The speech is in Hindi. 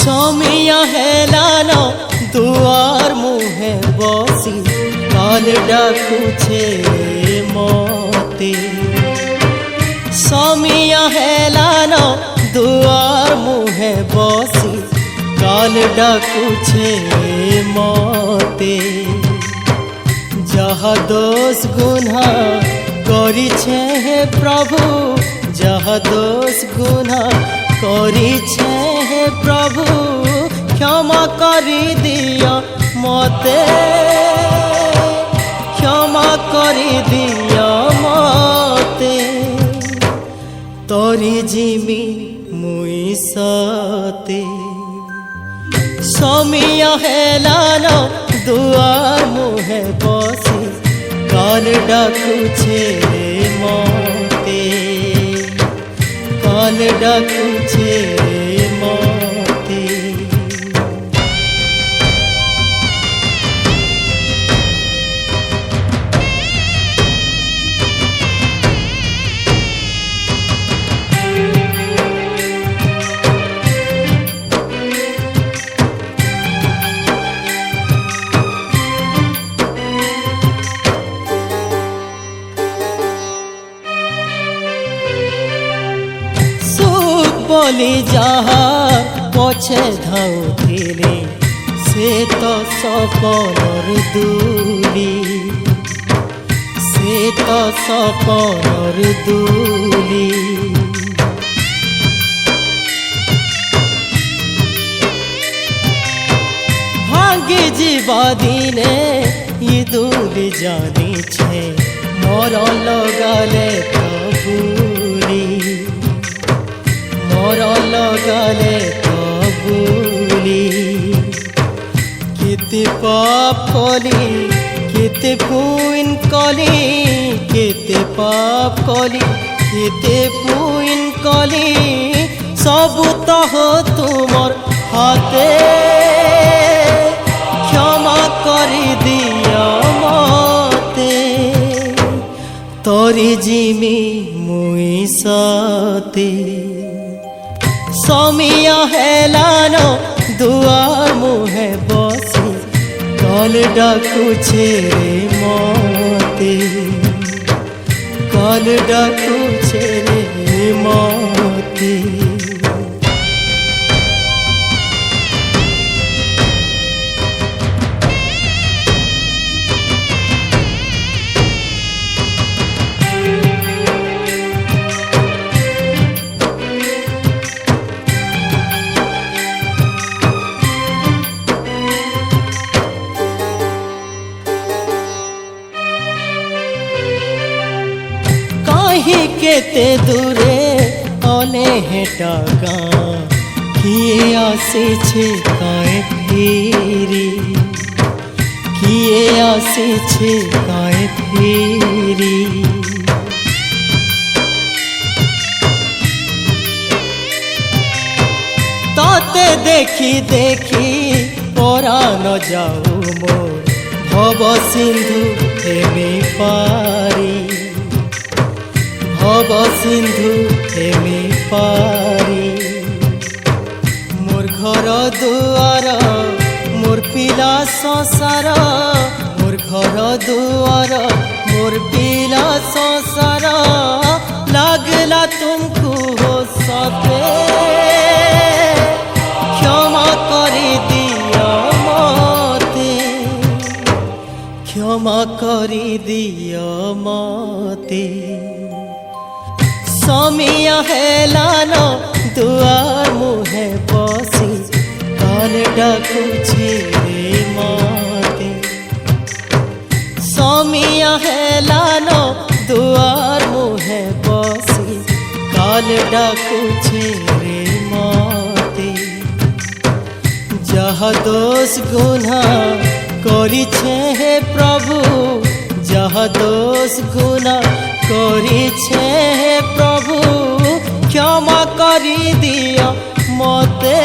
समिया हेलान दुआर मुहे बसी काल डाकुछे मते समिया हेलान दुआर मुहे बसी काल डाकुछे मते जहा दोष गुना करिछे हे प्रभु जहा दोष गुना करिछे हे प्रभु क्षमा करी दिया मते क्षमा करी दिया मते तोरी जिमी मुई सते समिया हेलान दुआर मुहे बसी काल डाकुछे मते काल डाकुछे मते बोली जहा पछे धाउथिले से तो सपनर दूली से तो सपनर दूली भांगी जीवा दिने ये दूली जानी छे मोर लगाले कबूली मोर लगाले कबूली किते पाप कली किते पुइन कली किते पाप कली किते पुइन कली सब तह तुमर हाथे क्षमा करी दिया मते तोरी जिमी मुई सते समिया हेलान दुआर मुहे बसी काल डाकुछे मते काल डाकुछे मते केते दूरे अने हेटा गाँ किए आसे छे काए फेरी किए आसे छे काए फेरी ताते देखी देखी परा न जाऊ मोर भव सिंधु हेमे पारी भव सिंधु हेमे पारी मोर घर दुआर मोर पिला संसार मोर घर दुआर मोर पिला संसार लागला तुमको हो सते क्षमा करी दिया मते क्षमा करी दिया मते समिया हेलान दुआर मुहे बसी काल डाकुछे मते समिया हेलान दुआर मुहे बसी काल डाकुछे मते जहा दोष गुना करिछे हे प्रभु जहा दोष गुना करिछे हे प्रभु क्षमा करी दिया मते।